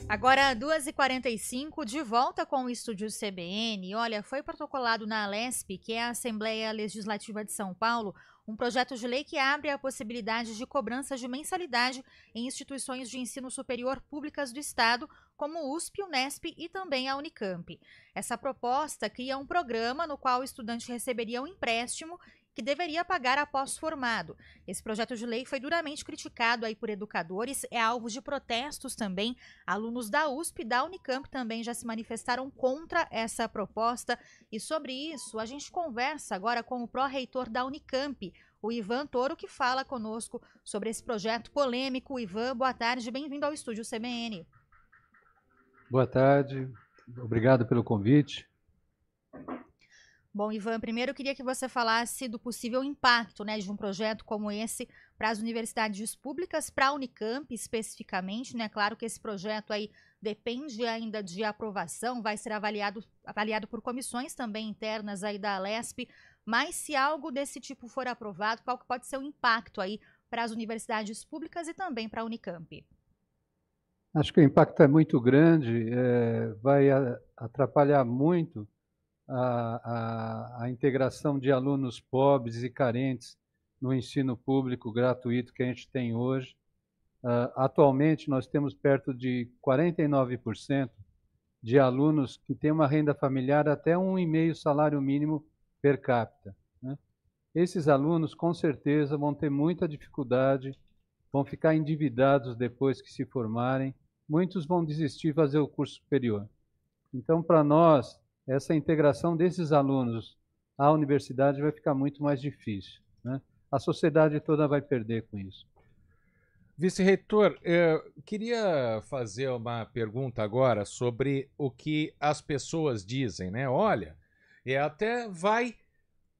Agora, 2h45, de volta com o Estúdio CBN. Olha, foi protocolado na Alesp, que é a Assembleia Legislativa de São Paulo, um projeto de lei que abre a possibilidade de cobrança de mensalidade em instituições de ensino superior públicas do Estado, como o USP, Unesp e também a Unicamp. Essa proposta cria um programa no qual o estudante receberia um empréstimo que deveria pagar após formado. Esse projeto de lei foi duramente criticado aí por educadores, é alvo de protestos também. Alunos da USP e da Unicamp também já se manifestaram contra essa proposta. E sobre isso, a gente conversa agora com o pró-reitor da Unicamp, o Ivan Toro, que fala conosco sobre esse projeto polêmico. Ivan, boa tarde, bem-vindo ao Estúdio CBN. Boa tarde, obrigado pelo convite. Bom, Ivan, primeiro eu queria que você falasse do possível impacto, né, de um projeto como esse para as universidades públicas, para a Unicamp especificamente, né? Claro que esse projeto aí depende ainda de aprovação, vai ser avaliado por comissões também internas aí da Alesp, mas se algo desse tipo for aprovado, qual que pode ser o impacto aí para as universidades públicas e também para a Unicamp? Acho que o impacto é muito grande, vai atrapalhar muito a integração de alunos pobres e carentes no ensino público gratuito que a gente tem hoje. Atualmente, nós temos perto de 49% de alunos que têm uma renda familiar até 1,5 salário mínimo per capita, né? Esses alunos, com certeza, vão ter muita dificuldade, vão ficar endividados depois que se formarem, muitos vão desistir de fazer o curso superior. Então, para nós, essa integração desses alunos à universidade vai ficar muito mais difícil, né? A sociedade toda vai perder com isso. Vice-reitor, eu queria fazer uma pergunta agora sobre o que as pessoas dizem, né? Olha, até vai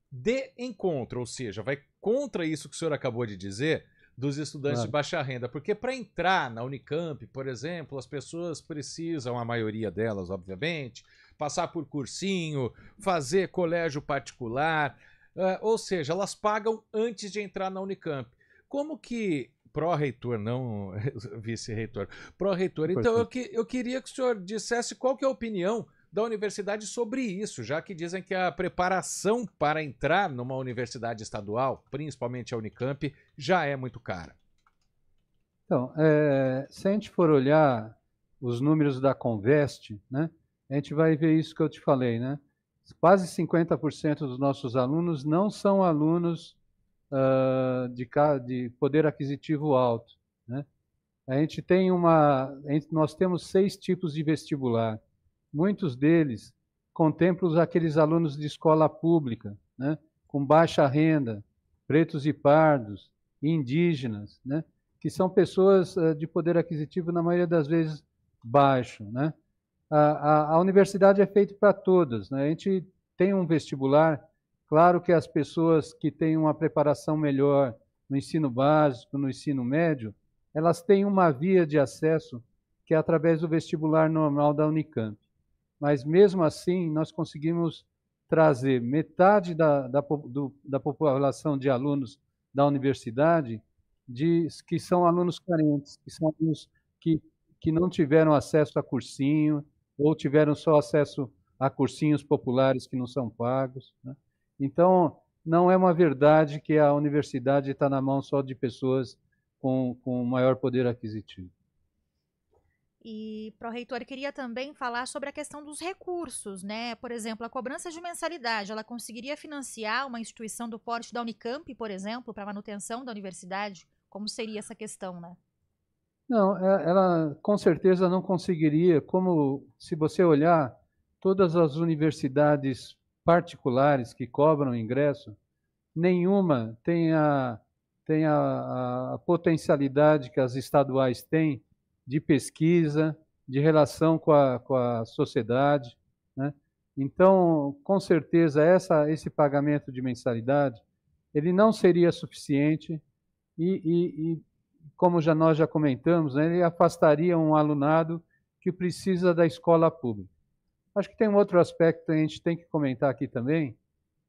de encontro, ou seja, vai contra isso que o senhor acabou de dizer, dos estudantes de baixa renda, porque para entrar na Unicamp, por exemplo, as pessoas precisam, a maioria delas, obviamente, passar por cursinho, fazer colégio particular, ou seja, elas pagam antes de entrar na Unicamp. Como que pró-reitor, não vice-reitor, pró-reitor, então eu queria que o senhor dissesse qual que é a opinião da universidade sobre isso, já que dizem que a preparação para entrar numa universidade estadual, principalmente a Unicamp, já é muito cara. Então, se a gente for olhar os números da Conveste, né, a gente vai ver isso que eu te falei, né? Quase 50% dos nossos alunos não são alunos de poder aquisitivo alto, né? Nós temos 6 tipos de vestibular. Muitos deles contemplam aqueles alunos de escola pública, né, com baixa renda, pretos e pardos, indígenas, né, que são pessoas de poder aquisitivo, na maioria das vezes, baixo, né? A universidade é feita para todas, né? A gente tem um vestibular, claro que as pessoas que têm uma preparação melhor no ensino básico, no ensino médio, elas têm uma via de acesso que é através do vestibular normal da Unicamp. Mas mesmo assim, nós conseguimos trazer metade da população de alunos da universidade que são alunos carentes, que são alunos que não tiveram acesso a cursinho, ou tiveram só acesso a cursinhos populares que não são pagos, né? Então, não é uma verdade que a universidade está na mão só de pessoas com maior poder aquisitivo. E, pró-reitor, queria também falar sobre a questão dos recursos, né? Por exemplo, a cobrança de mensalidade, ela conseguiria financiar uma instituição do porte da Unicamp, por exemplo, para a manutenção da universidade? Como seria essa questão, né? Não, ela com certeza não conseguiria, como se você olhar todas as universidades particulares que cobram ingresso, nenhuma tem a potencialidade que as estaduais têm de pesquisa, de relação com a sociedade, né? Então, com certeza, esse pagamento de mensalidade, ele não seria suficiente e como nós já comentamos, né, ele afastaria um alunado que precisa da escola pública. Acho que tem um outro aspecto que a gente tem que comentar aqui também,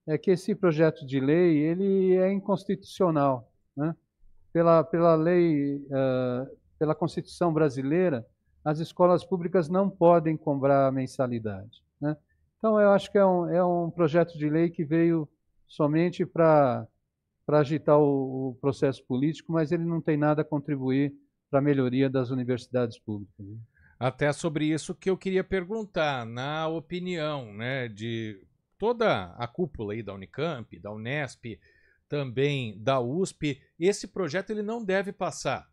é que esse projeto de lei ele é inconstitucional, né? pela lei, pela Constituição brasileira, as escolas públicas não podem cobrar mensalidade, né? Então, eu acho que é um projeto de lei que veio somente para agitar o processo político, mas ele não tem nada a contribuir para a melhoria das universidades públicas, né? Até sobre isso que eu queria perguntar, na opinião, né, de toda a cúpula aí da Unicamp, da Unesp, também da USP, esse projeto ele não deve passar.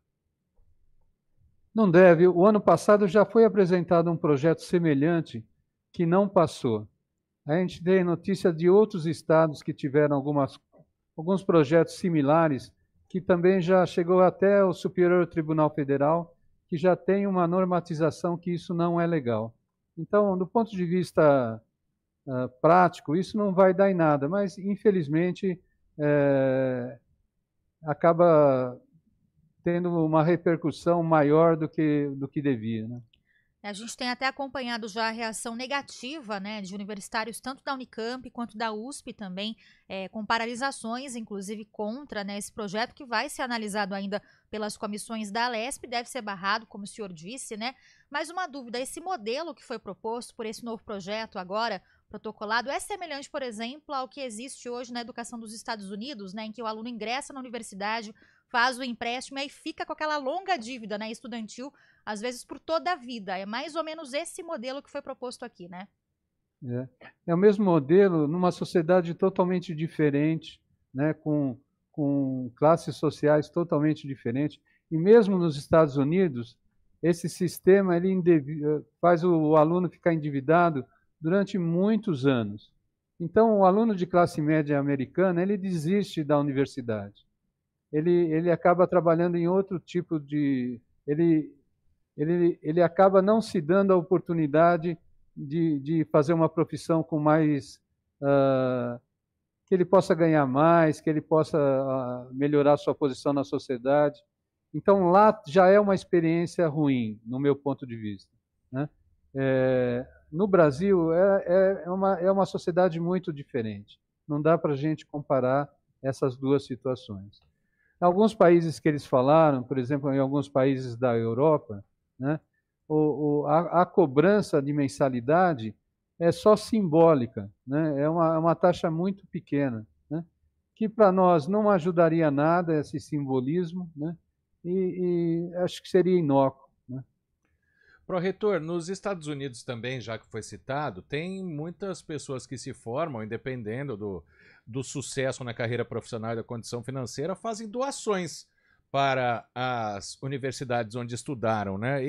Não deve. O ano passado já foi apresentado um projeto semelhante que não passou. A gente tem notícia de outros estados que tiveram alguns projetos similares, que também já chegou até o Superior Tribunal Federal, que já tem uma normatização que isso não é legal. Então, do ponto de vista prático, isso não vai dar em nada, mas, infelizmente, acaba tendo uma repercussão maior do que devia, né? A gente tem até acompanhado já a reação negativa, né, de universitários tanto da Unicamp quanto da USP também, com paralisações, inclusive contra, né, esse projeto que vai ser analisado ainda pelas comissões da Alesp, deve ser barrado, como o senhor disse, né? Mas uma dúvida, esse modelo que foi proposto por esse novo projeto agora, protocolado, é semelhante, por exemplo, ao que existe hoje na educação dos Estados Unidos, né, em que o aluno ingressa na universidade, faz o empréstimo e aí fica com aquela longa dívida, né, estudantil, às vezes por toda a vida. É mais ou menos esse modelo que foi proposto aqui, né? É o mesmo modelo numa sociedade totalmente diferente, né, com classes sociais totalmente diferentes. E mesmo nos Estados Unidos, esse sistema ele faz o aluno ficar endividado durante muitos anos. Então, o aluno de classe média americana, ele desiste da universidade. Ele acaba trabalhando em outro tipo de... Ele acaba não se dando a oportunidade de fazer uma profissão com mais... que ele possa ganhar mais, que ele possa melhorar sua posição na sociedade. Então, lá já é uma experiência ruim, no meu ponto de vista, né? No Brasil, é uma sociedade muito diferente. Não dá para a gente comparar essas duas situações. Em alguns países que eles falaram, por exemplo, em alguns países da Europa, né, a cobrança de mensalidade é só simbólica, né? É uma taxa muito pequena, né? Que para nós não ajudaria nada esse simbolismo, né? E acho que seria inócuo, né? Pró-reitor, nos Estados Unidos também, já que foi citado, tem muitas pessoas que se formam, independendo do sucesso na carreira profissional e da condição financeira, fazem doações para as universidades onde estudaram, né?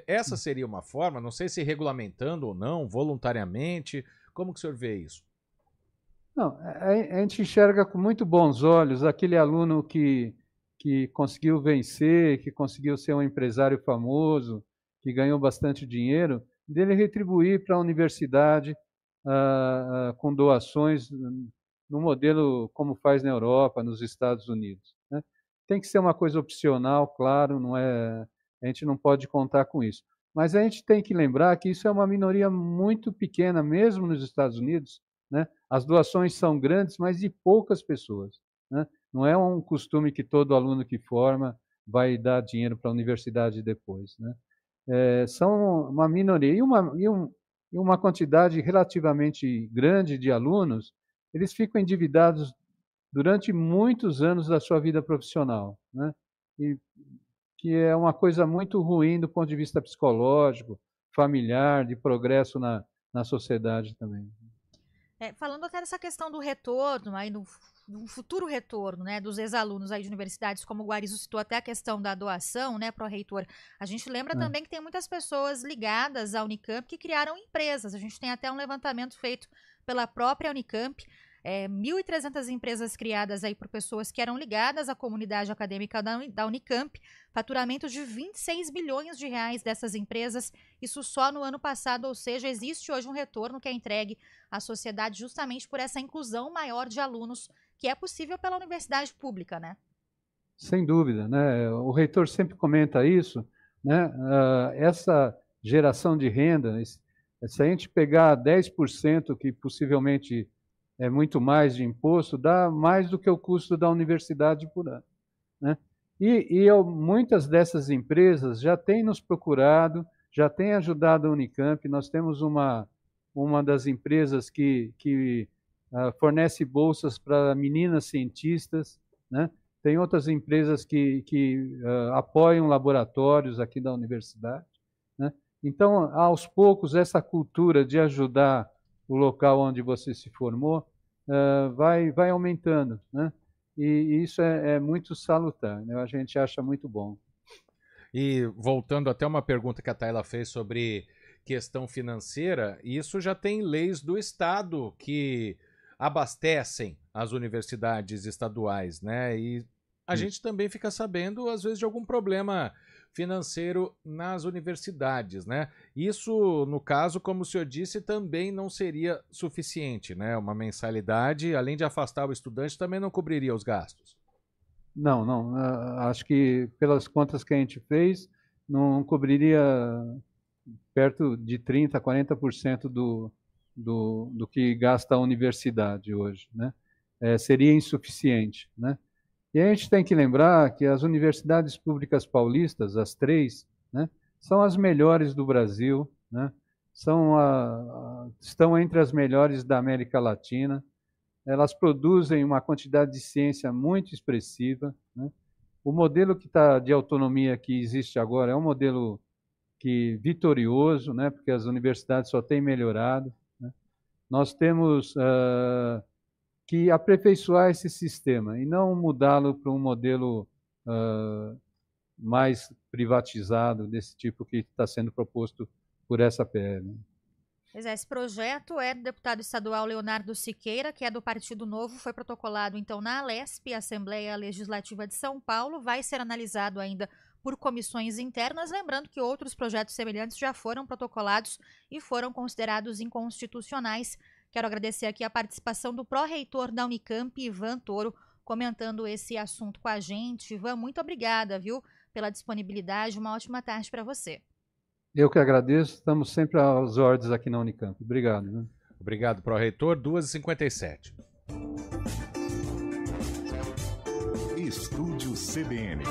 Essa seria uma forma, não sei se regulamentando ou não, voluntariamente, como que o senhor vê isso? Não, a gente enxerga com muito bons olhos aquele aluno que conseguiu vencer, que conseguiu ser um empresário famoso, que ganhou bastante dinheiro, dele retribuir para a universidade com doações no modelo como faz na Europa, nos Estados Unidos, né? Tem que ser uma coisa opcional, claro, a gente não pode contar com isso. Mas a gente tem que lembrar que isso é uma minoria muito pequena, mesmo nos Estados Unidos, né? As doações são grandes, mas de poucas pessoas, né? Não é um costume que todo aluno que forma vai dar dinheiro para a universidade depois, né? São uma minoria. E uma quantidade relativamente grande de alunos, eles ficam endividados durante muitos anos da sua vida profissional, né? E que é uma coisa muito ruim do ponto de vista psicológico, familiar, de progresso na sociedade também. Falando até dessa questão do retorno, aí do futuro retorno, né, dos ex-alunos aí de universidades, como o Guarizo citou até a questão da doação, né, pró-reitor, a gente lembra também que tem muitas pessoas ligadas à Unicamp que criaram empresas. A gente tem até um levantamento feito pela própria Unicamp, 1.300 empresas criadas aí por pessoas que eram ligadas à comunidade acadêmica da Unicamp, faturamento de 26 bilhões de reais dessas empresas, isso só no ano passado, ou seja, existe hoje um retorno que é entregue à sociedade justamente por essa inclusão maior de alunos que é possível pela universidade pública, né? Sem dúvida, né? O reitor sempre comenta isso, né? Essa geração de renda, se a gente pegar 10%, que possivelmente é muito mais de imposto, dá mais do que o custo da universidade por ano, né? Muitas dessas empresas já têm nos procurado, já têm ajudado a Unicamp. Nós temos uma das empresas que fornece bolsas para meninas cientistas, né? Tem outras empresas que apoiam laboratórios aqui da universidade, né? Então, aos poucos, essa cultura de ajudar o local onde você se formou vai aumentando, né? E isso é muito salutar, né? A gente acha muito bom. E voltando até uma pergunta que a Tayla fez sobre questão financeira, isso já tem leis do Estado que abastecem as universidades estaduais, né? E a gente também fica sabendo, às vezes, de algum problema financeiro nas universidades, né? Isso, no caso, como o senhor disse, também não seria suficiente, né? Uma mensalidade, além de afastar o estudante, também não cobriria os gastos. Não. Acho que pelas contas que a gente fez, não cobriria perto de 30%, 40% do que gasta a universidade hoje, né? Seria insuficiente, né? E a gente tem que lembrar que as universidades públicas paulistas, as 3, né, são as melhores do Brasil, né? Estão entre as melhores da América Latina. Elas produzem uma quantidade de ciência muito expressiva, né? O modelo de autonomia que existe agora é um modelo vitorioso, né? Porque as universidades só têm melhorado, né? Nós temos que aperfeiçoar esse sistema e não mudá-lo para um modelo mais privatizado, desse tipo que está sendo proposto por essa PL. Pois é, esse projeto é do deputado estadual Leonardo Siqueira, que é do Partido Novo, foi protocolado então na ALESP, Assembleia Legislativa de São Paulo, vai ser analisado ainda por comissões internas, lembrando que outros projetos semelhantes já foram protocolados e foram considerados inconstitucionais. Quero agradecer aqui a participação do pró-reitor da Unicamp, Ivan Toro, comentando esse assunto com a gente. Ivan, muito obrigada, viu, pela disponibilidade. Uma ótima tarde para você. Eu que agradeço, estamos sempre às ordens aqui na Unicamp. Obrigado. Né? Obrigado, pró-reitor. 2h57. Estúdio CBN.